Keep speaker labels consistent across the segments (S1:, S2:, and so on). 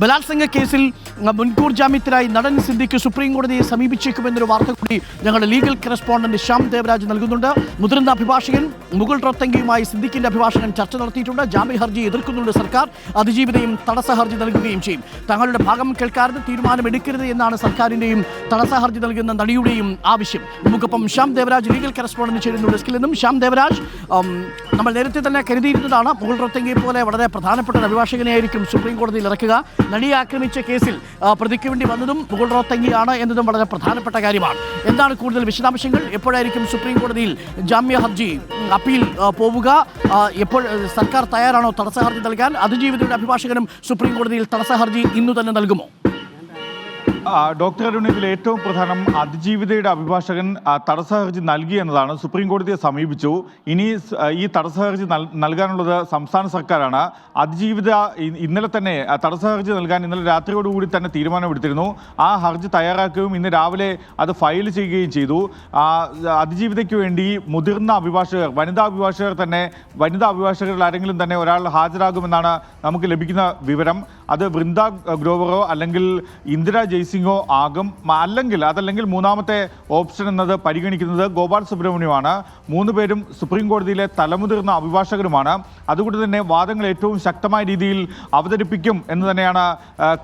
S1: ബലാത്സംഗ കേസിൽ മുൻകൂർ ജാമ്യത്തിനായി നടൻ സിദ്ദിഖ് സുപ്രീം കോടതിയെ സമീപിച്ചേക്കുമെന്നൊരു വാർത്ത കൂടി ഞങ്ങളുടെ ലീഗൽ കറസ്പോണ്ടന്റ് ശ്യാം ദേവരാജ് നൽകുന്നുണ്ട്. മുതിർന്ന അഭിഭാഷകൻ മുകുൾ റോത്തങ്കിയുമായി സിദ്ദിഖിന്റെ അഭിഭാഷകൻ ചർച്ച നടത്തിയിട്ടുണ്ട്. ജാമ്യ ഹർജി എതിർക്കുന്നുണ്ട് സർക്കാർ. അതിജീവിതയും തടസ്സ ഹർജി നൽകുകയും ചെയ്യും. തങ്ങളുടെ ഭാഗം കേൾക്കാതെ തീരുമാനമെടുക്കരുത് എന്നാണ് സർക്കാരിന്റെയും തടസ്സ ഹർജി നൽകുന്ന നടിയുടെയും ആവശ്യം. നമുക്കൊപ്പം ശ്യാം ദേവരാജ് ലീഗൽ കറസ്പോണ്ടന്റ് ചേരുന്നു ഡെസ്കിൽ നിന്നും. ശ്യാം ദേവരാജ്, നമ്മൾ നേരത്തെ തന്നെ കരുതിയിരുന്നതാണ് മുകുൾ റോത്തങ്കിയെ പോലെ വളരെ പ്രധാനപ്പെട്ട ഒരു അഭിഭാഷകനെയായിരിക്കും സുപ്രീം കോടതിയിൽ ഇറക്കുക. നടിയെ ആക്രമിച്ച കേസിൽ പ്രതിക്ക് വേണ്ടി വന്നതും മുകുൾ റോത്തങ്കിയാണ് എന്നതും വളരെ പ്രധാനപ്പെട്ട കാര്യമാണ്. എന്താണ് കൂടുതൽ വിശദാംശങ്ങൾ? എപ്പോഴായിരിക്കും സുപ്രീം കോടതിയിൽ ജാമ്യ ഹർജി അപ്പീൽ പോവുക? എപ്പോൾ സർക്കാർ തയ്യാറാണോ തടസ്സ ഹർജി നൽകാൻ? അതിജീവിതയുടെ അഭിഭാഷകനും സുപ്രീം കോടതിയിൽ തടസ്സ ഹർജി ഇന്നു തന്നെ നൽകുമോ?
S2: ഡോക്ടർ അരുൺ, ഇതിൽ ഏറ്റവും പ്രധാനം അതിജീവിതയുടെ അഭിഭാഷകൻ തടസ്സ ഹർജി നൽകി എന്നതാണ്. സുപ്രീം കോടതിയെ സമീപിച്ചു. ഇനി ഈ തടസ്സ ഹർജി നൽകാനുള്ളത് സംസ്ഥാന സർക്കാരാണ്. അതിജീവിത ഇന്നലെ തന്നെ തടസ്സ ഹർജി നൽകാൻ ഇന്നലെ രാത്രിയോടുകൂടി തന്നെ തീരുമാനമെടുത്തിരുന്നു. ആ ഹർജി തയ്യാറാക്കുകയും ഇന്ന് രാവിലെ അത് ഫയൽ ചെയ്യുകയും ചെയ്തു. അതിജീവിതയ്ക്ക് വേണ്ടി മുതിർന്ന അഭിഭാഷകർ, വനിതാ അഭിഭാഷകരിൽ ആരെങ്കിലും തന്നെ ഒരാൾ ഹാജരാകുമെന്നാണ് നമുക്ക് ലഭിക്കുന്ന വിവരം. അത് വൃന്ദ ഗ്രോവറോ അല്ലെങ്കിൽ ഇന്ദിര ജയ്സിംഗോ ആകും. അതല്ലെങ്കിൽ മൂന്നാമത്തെ ഓപ്ഷൻ എന്നത് പരിഗണിക്കുന്നത് ഗോപാൽ സുബ്രഹ്മണ്യമാണ്. മൂന്ന് പേരും സുപ്രീം കോടതിയിലെ തലമുതിർന്ന അഭിഭാഷകരുമാണ്. അതുകൊണ്ട് തന്നെ വാദങ്ങൾ ഏറ്റവും ശക്തമായ രീതിയിൽ അവതരിപ്പിക്കും എന്ന് തന്നെയാണ്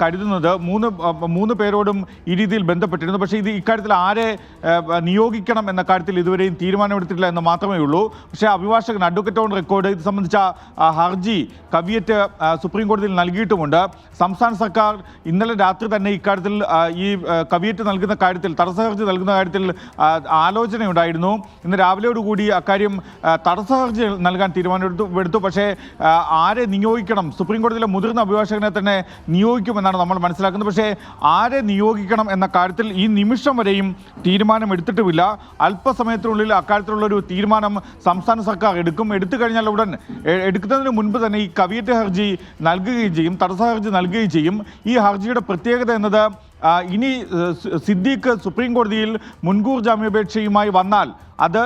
S2: കരുതുന്നത്. മൂന്ന് പേരോടും ഈ രീതിയിൽ ബന്ധപ്പെട്ടിരുന്നു. പക്ഷേ ഇക്കാര്യത്തിൽ ആരെ നിയോഗിക്കണം എന്ന കാര്യത്തിൽ ഇതുവരെയും തീരുമാനമെടുത്തിട്ടില്ല എന്ന് മാത്രമേ ഉള്ളൂ. പക്ഷേ അഭിഭാഷകൻ അഡ്വക്കേറ്റ് ഓൺ റെക്കോർഡ് ഇത് സംബന്ധിച്ച ഹർജി കവിയറ്റ് സുപ്രീം കോടതിയിൽ നൽകിയിട്ടുമുണ്ട്. സംസ്ഥാന സർക്കാർ ഇന്നലെ രാത്രി തന്നെ ഇക്കാര്യത്തിൽ ഈ കവിയറ്റ് നൽകുന്ന കാര്യത്തിൽ, തടസ്സ ഹർജി നൽകുന്ന കാര്യത്തിൽ ആലോചനയുണ്ടായിരുന്നു. ഇന്ന് രാവിലെയോടുകൂടി അക്കാര്യം തടസ്സ ഹർജി നൽകാൻ തീരുമാനമെടുത്തു. പക്ഷേ ആരെ നിയോഗിക്കണം, സുപ്രീം കോടതിയിലെ മുതിർന്ന അഭിഭാഷകനെ തന്നെ നിയോഗിക്കുമെന്നാണ് നമ്മൾ മനസ്സിലാക്കുന്നത്. പക്ഷേ ആരെ നിയോഗിക്കണം എന്ന കാര്യത്തിൽ ഈ നിമിഷം വരെയും തീരുമാനമെടുത്തിട്ടുമില്ല. അല്പസമയത്തിനുള്ളിൽ അക്കാര്യത്തിലുള്ളൊരു തീരുമാനം സംസ്ഥാന സർക്കാർ എടുത്തു കഴിഞ്ഞാൽ ഉടൻ എടുക്കുന്നതിന് മുൻപ് തന്നെ ഈ കവിയറ്റ് ഹർജി നൽകുകയും ചെയ്യും, തടസ്സ ഹർജി നൽകുകയും ചെയ്യും. ഈ ഹർജിയുടെ പ്രത്യേകത എന്നത് ഇനി സിദ്ദീഖ് സുപ്രീം കോടതിയിൽ മുൻകൂർ ജാമ്യാപേക്ഷയുമായി വന്നാൽ അത്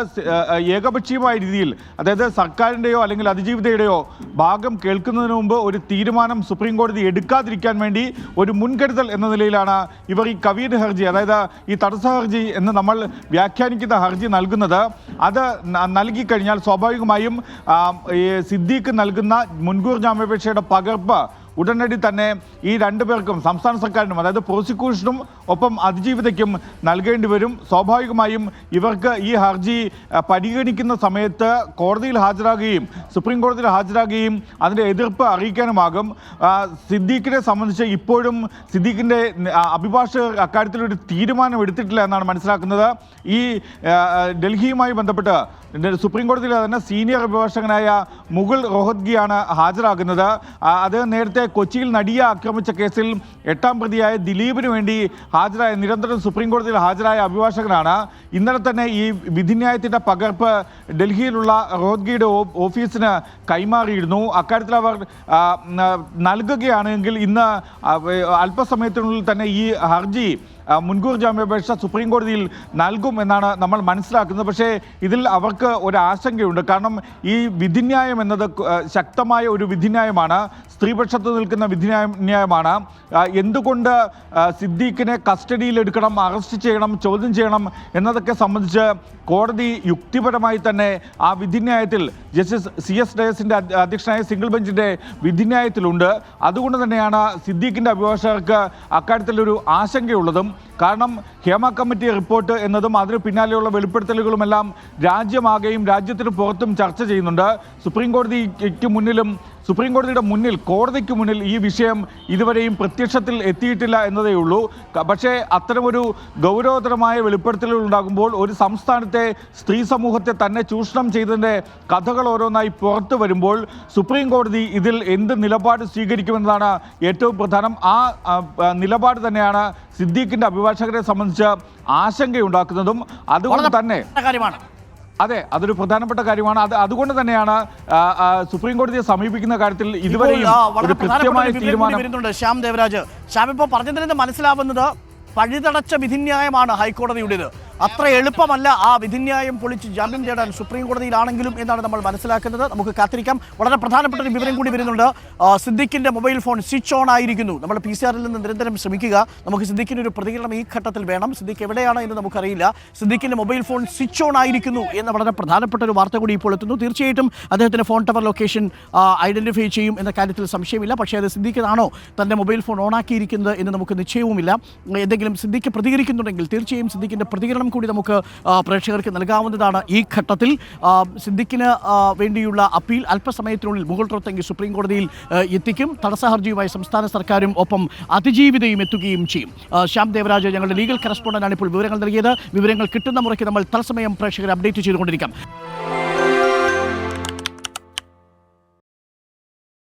S2: ഏകപക്ഷീയമായ രീതിയിൽ, അതായത് സർക്കാരിൻ്റെയോ അല്ലെങ്കിൽ അതിജീവിതയുടെയോ ഭാഗം കേൾക്കുന്നതിന് മുമ്പ് ഒരു തീരുമാനം സുപ്രീം കോടതി എടുക്കാതിരിക്കാൻ വേണ്ടി ഒരു മുൻകരുതൽ എന്ന നിലയിലാണ് ഇവർ ഈ കവിയറ്റ് ഹർജി, അതായത് ഈ തടസ്സ ഹർജി എന്ന് നമ്മൾ വ്യാഖ്യാനിക്കുന്ന ഹർജി നൽകുന്നത്. അത് നൽകിക്കഴിഞ്ഞാൽ സ്വാഭാവികമായും സിദ്ദീഖ് നൽകുന്ന മുൻകൂർ ജാമ്യാപേക്ഷയുടെ പകർപ്പ് ഉടനടി തന്നെ ഈ രണ്ടുപേർക്കും, സംസ്ഥാന സർക്കാരിനും അതായത് പ്രോസിക്യൂഷനും ഒപ്പം അതിജീവിതയ്ക്കും നൽകേണ്ടി വരും. സ്വാഭാവികമായും ഇവർക്ക് ഈ ഹർജി പരിഗണിക്കുന്ന സമയത്ത് കോടതിയിൽ ഹാജരാകുകയും സുപ്രീം കോടതിയിൽ ഹാജരാകുകയും അതിൻ്റെ എതിർപ്പ് അറിയിക്കാനുമാകും. സിദ്ദീഖിനെ സംബന്ധിച്ച് ഇപ്പോഴും സിദ്ദീഖിൻ്റെ അഭിഭാഷകർ അക്കാര്യത്തിലൊരു തീരുമാനം എടുത്തിട്ടില്ല എന്നാണ് മനസ്സിലാക്കുന്നത്. ഈ ഡൽഹിയുമായി ബന്ധപ്പെട്ട് സുപ്രീം കോടതിയിലെ തന്നെ സീനിയർ അഭിഭാഷകനായ മുകുൾ റോഹത്ഗിയാണ് ഹാജരാകുന്നത്. അത് നേരത്തെ കൊച്ചിയിൽ നടിയെ ആക്രമിച്ച കേസിൽ 8ാം പ്രതിയായ ദിലീപിന് വേണ്ടി നിരന്തരം സുപ്രീം കോടതിയിൽ ഹാജരായ അഭിഭാഷകനാണ്. ഇന്നലെ തന്നെ ഈ വിധിന്യായത്തിൻ്റെ പകർപ്പ് ഡൽഹിയിലുള്ള റോഹത്ഗിയുടെ ഓഫീസിന് കൈമാറിയിരുന്നു. അക്കാര്യത്തിൽ അവർ നൽകുകയാണെങ്കിൽ ഇന്ന് അല്പസമയത്തിനുള്ളിൽ തന്നെ ഈ ഹർജി മുൻകൂർ ജാമ്യാപേക്ഷ സുപ്രീം കോടതിയിൽ നൽകും എന്നാണ് നമ്മൾ മനസ്സിലാക്കുന്നത്. പക്ഷേ ഇതിൽ അവർക്ക് ഒരു ആശങ്കയുണ്ട്. കാരണം ഈ വിധിന്യായം എന്നത് ശക്തമായ ഒരു വിധിന്യായമാണ്, സ്ത്രീപക്ഷത്ത് നിൽക്കുന്ന വിധിന്യായമാണ്. എന്തുകൊണ്ട് സിദ്ദീഖിനെ കസ്റ്റഡിയിലെടുക്കണം, അറസ്റ്റ് ചെയ്യണം, ചോദ്യം ചെയ്യണം എന്നതൊക്കെ സംബന്ധിച്ച് കോടതി യുക്തിപരമായി തന്നെ ആ വിധിന്യായത്തിൽ ജസ്റ്റിസ് CS ഡയസിൻ്റെ അധ്യക്ഷനായ സിംഗിൾ ബെഞ്ചിൻ്റെ വിധിന്യായത്തിലുണ്ട്. അതുകൊണ്ട് തന്നെയാണ് സിദ്ദീഖിൻ്റെ അഭിഭാഷകർക്ക് അക്കാര്യത്തിലൊരു ആശങ്കയുള്ളതും. കാരണം ഹേമ കമ്മിറ്റി റിപ്പോർട്ട് എന്നതും അതിന് പിന്നാലെയുള്ള വെളിപ്പെടുത്തലുകളുമെല്ലാം രാജ്യമാകെയും രാജ്യത്തിന് പുറത്തും ചർച്ച ചെയ്യുന്നുണ്ട്. സുപ്രീം കോടതിയുടെ മുന്നിൽ, കോടതിക്ക് മുന്നിൽ ഈ വിഷയം ഇതുവരെയും പ്രത്യക്ഷത്തിൽ എത്തിയിട്ടില്ല എന്നതേ ഉള്ളൂ. പക്ഷേ അത്തരമൊരു ഗൗരവതരമായ വെളിപ്പെടുത്തലുകൾ ഉണ്ടാകുമ്പോൾ ഒരു സംസ്ഥാനത്തെ സ്ത്രീ സമൂഹത്തെ തന്നെ ചൂഷണം ചെയ്തതിൻ്റെ കഥകൾ ഓരോന്നായി പുറത്തു വരുമ്പോൾ സുപ്രീം കോടതി ഇതിൽ എന്ത് നിലപാട് സ്വീകരിക്കുമെന്നതാണ് ഏറ്റവും പ്രധാനം. ആ നിലപാട് തന്നെയാണ് സിദ്ദീഖിൻ്റെ അഭിഭാഷകരെ സംബന്ധിച്ച് ആശങ്കയുണ്ടാക്കുന്നതും. അതുകൊണ്ട് തന്നെ അതെ, അതൊരു പ്രധാനപ്പെട്ട കാര്യമാണ്. അതുകൊണ്ട് തന്നെയാണ് സുപ്രീം കോടതിയെ സമീപിക്കുന്ന കാര്യത്തിൽ ഇതുവരെയും ഒരു കൃത്യമായ തീരുമാനം.
S1: ശ്യാം ദേവരാജ്, ശ്യാം ഇപ്പോൾ പറഞ്ഞതിൽ നിന്ന് മനസ്സിലാവുന്നത് പഴുതടച്ച വിധിന്യായമാണ് ഹൈക്കോടതിയുടേത്. അത്ര എളുപ്പമല്ല ആ വിധിന്യായം പൊളിച്ച് ജാമ്യം തേടാൻ സുപ്രീം കോടതിയിലാണെങ്കിലും എന്നാണ് നമ്മൾ മനസ്സിലാക്കുന്നത്. നമുക്ക് കാത്തിരിക്കാം. വളരെ പ്രധാനപ്പെട്ട ഒരു വിവരം കൂടി വരുന്നുണ്ട്. സിദ്ദിഖിന്റെ മൊബൈൽ ഫോൺ സ്വിച്ച് ഓൺ ആയിരിക്കുന്നു. നമ്മൾ PCR-ൽ നിന്ന് നിരന്തരം ശ്രമിക്കുക. നമുക്ക് സിദ്ദിഖിന് ഒരു പ്രതികരണം ഈ ഘട്ടത്തിൽ വേണം. സിദ്ദിഖ് എവിടെയാണ് എന്ന് നമുക്കറിയില്ല. സിദ്ദിഖിന്റെ മൊബൈൽ ഫോൺ സ്വിച്ച് ഓൺ ആയിരിക്കുന്നു എന്ന വളരെ പ്രധാനപ്പെട്ട ഒരു വാർത്ത കൂടി ഇപ്പോൾ എത്തുന്നു. തീർച്ചയായിട്ടും അദ്ദേഹത്തിന്റെ ഫോൺ ടവർ ലൊക്കേഷൻ ഐഡന്റിഫൈ ചെയ്യും എന്ന കാര്യത്തിൽ സംശയമില്ല. പക്ഷേ അത് സിദ്ദിഖാണോ തന്റെ മൊബൈൽ ഫോൺ ഓണാക്കിയിരിക്കുന്നത് എന്ന് നമുക്ക് നിശ്ചയവുമില്ല. എന്തെങ്കിലും സിദ്ദിഖ് പ്രതികരിക്കുന്നുണ്ടെങ്കിൽ തീർച്ചയായും സിദ്ദിഖിന്റെ പ്രതികരണം കൂടി നമുക്ക് പ്രേക്ഷകർക്ക് നൽകാവുന്നതാണ്. ഈ ഘട്ടത്തിൽ സിദ്ദിഖിന് വേണ്ടിയുള്ള അപ്പീൽ അല്പസമയത്തിനുള്ളിൽ മുകുൾ റോത്തങ്കി സുപ്രീം കോടതിയിൽ എത്തിക്കും. തടസ്സ ഹർജിയുമായി സംസ്ഥാന സർക്കാരും ഒപ്പം അതിജീവിതയും എത്തുകയും ചെയ്യും. ശ്യാം ദേവരാജ് ഞങ്ങളുടെ ലീഗൽ കറസ്പോണ്ടന്റാണ് ഇപ്പോൾ വിവരങ്ങൾ നൽകിയത്. വിവരങ്ങൾ കിട്ടുന്ന മുറയ്ക്ക് നമ്മൾ തത്സമയം പ്രേക്ഷകരെ അപ്ഡേറ്റ് ചെയ്തുകൊണ്ടിരിക്കാം.